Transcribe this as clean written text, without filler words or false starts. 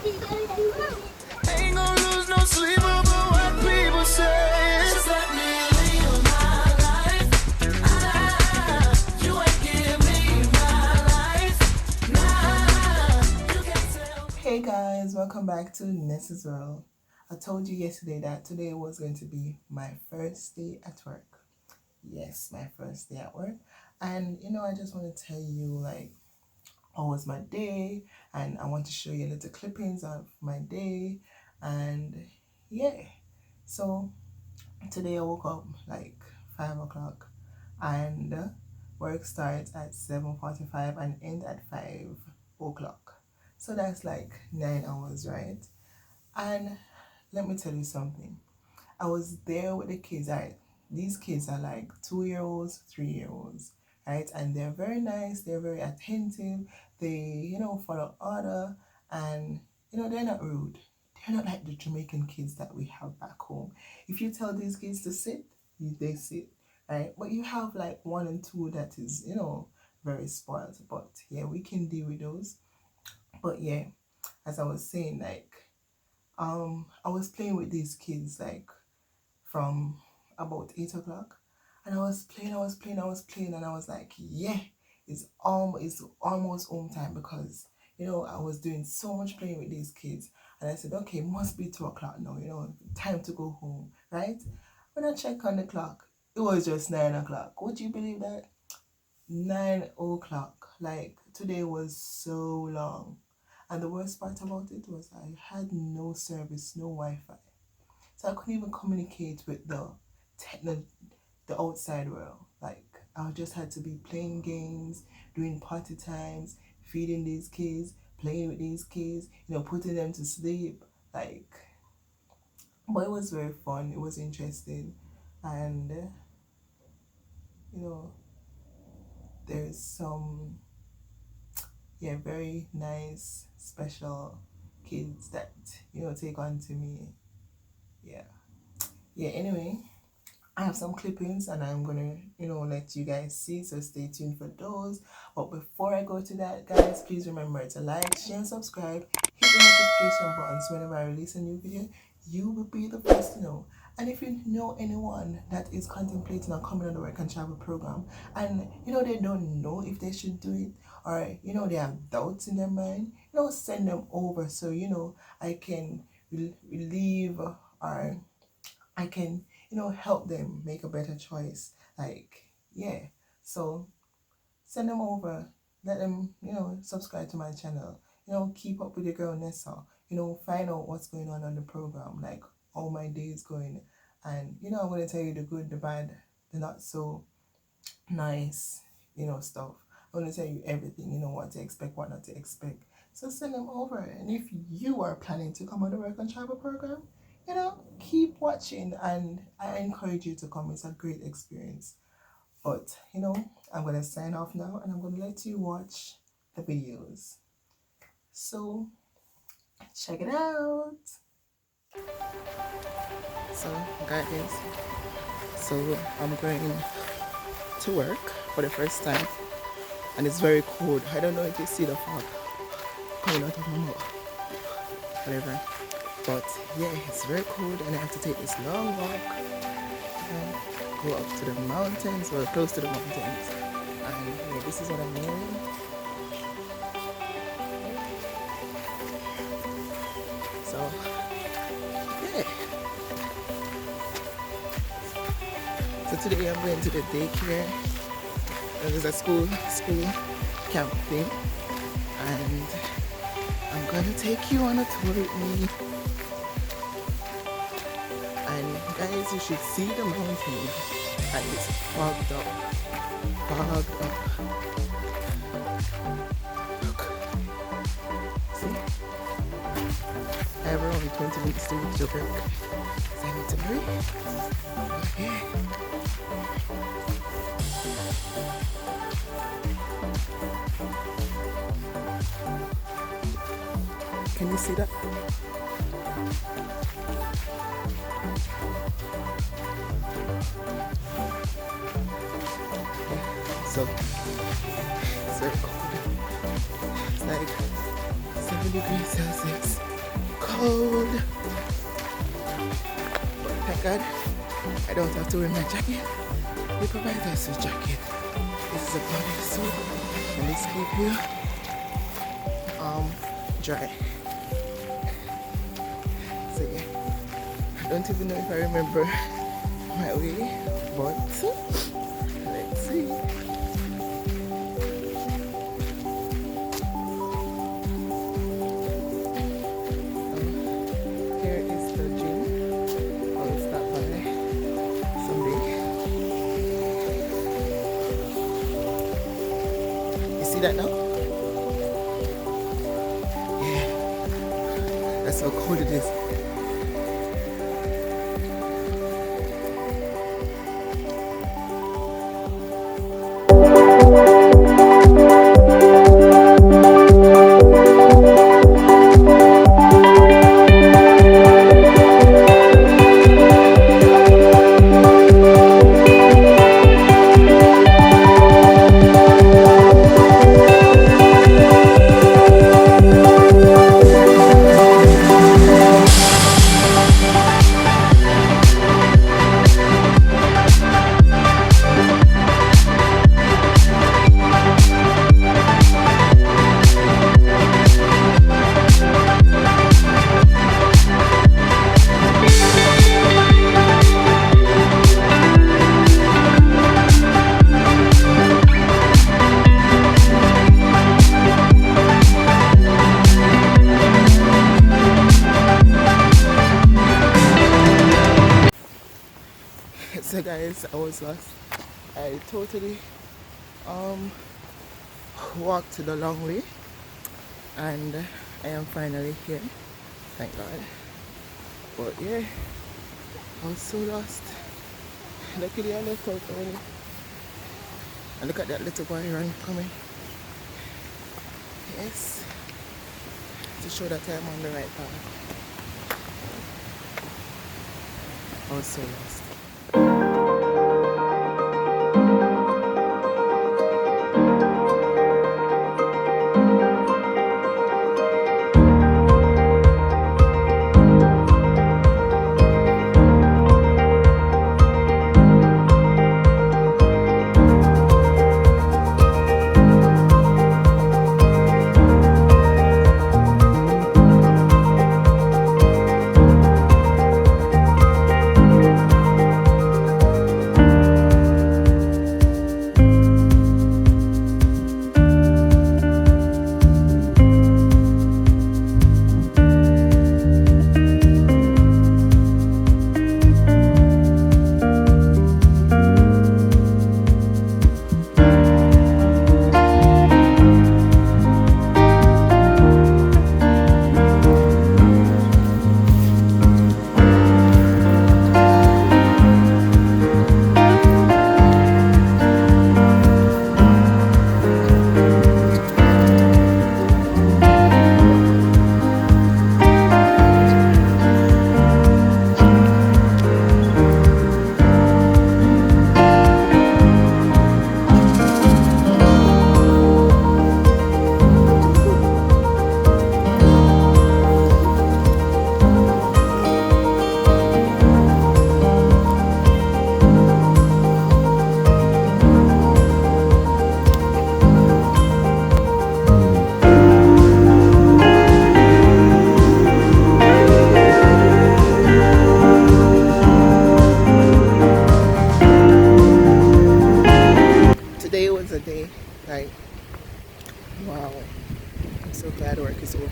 Ain't gonna lose no sleep over what people say. Just let me live my life. You ain't give me my life. Nah, you can't tell. Hey guys, welcome back to Nessa's World. I told you yesterday that today was going to be my first day at work. Yes, my first day at work. And I just want to tell you like how was my day, and I want to show you little clippings of my day. And yeah, so today I woke up like 5 o'clock, and work starts at 7:45 and ends at 5 o'clock. So that's like 9 hours, right? And let me tell you something. I was there with the kids. These kids are like 2 year olds, 3 year olds, right? And they're very nice, they're very attentive, they, follow order, and, they're not rude. They're not like the Jamaican kids that we have back home. If you tell these kids to sit, they sit, right? But you have like one and two that is, very spoiled. But yeah, we can deal with those. But yeah, as I was saying, like, I was playing with these kids like from about 8 o'clock, and I was playing, and I was like, yeah, it's almost home time, because I was doing so much playing with these kids, and I said, okay, must be 2 o'clock now, time to go home, right? When I check on the clock, it was just 9 o'clock. Would you believe that? 9 o'clock. Like, today was so long. And the worst part about it was I had no service, no Wi-Fi. So I couldn't even communicate with techno, the outside world. Like, I just had to be playing games, doing party times, feeding these kids, playing with these kids, putting them to sleep. Like, but it was very fun. It was interesting. And, you know, there's some, yeah, very nice, special kids that, take on to me. Yeah. Yeah, anyway, I have some clippings, and I'm gonna, let you guys see, so stay tuned for those. But before I go to that, guys, please remember to like, share, and subscribe. Hit the notification button so whenever I release a new video, you will be the first to know. And if you know anyone that is contemplating on coming on the work and travel program, and they don't know if they should do it, or they have doubts in their mind, send them over, so I can relieve, or I can, help them make a better choice. Like, yeah. So send them over. Let them, subscribe to my channel. Keep up with your girl Nessa. Find out what's going on the program, like how my day is going. And, I'm going to tell you the good, the bad, the not so nice, stuff. I'm going to tell you everything, what to expect, what not to expect. So send them over. And if you are planning to come on the work and travel program, keep watching, and I encourage you to come. It's a great experience. But, I'm going to sign off now, and I'm going to let you watch the videos. So, check it out. So, guys, I'm going to work for the first time, and it's very cold. I don't know if you see the fog coming out of my mouth. Whatever. But yeah, it's very cold, and I have to take this long walk and go up to the mountains, well, close to the mountains. And yeah, this is what I'm wearing. So yeah. So today I'm going to the daycare. There's a school camp thing, and I'm gonna take you on a tour with me. And guys, you should see the mountain, and it's fogged up. Look, see? I have around 20 minutes to reach the work, so I need to hurry. Okay. Can you see that? So it's very cold. It's like 7 degrees Celsius. cold. But thank God I don't have to wear my jacket. They provide us with jacket. This is a bodysuit and this keep you dry. So yeah, I don't even know if I remember my way, but let's see. Here is the gym. I'll stop by someday. You see that now? Yeah, that's how cold it is. So guys, I was lost. I totally walked the long way and I am finally here. Thank God. But yeah, I was so lost. Luckily I left out early. And look at that little boy run coming. Yes. To show that I'm on the right path. I was so lost. Today was a day like, wow, I'm so glad work is over.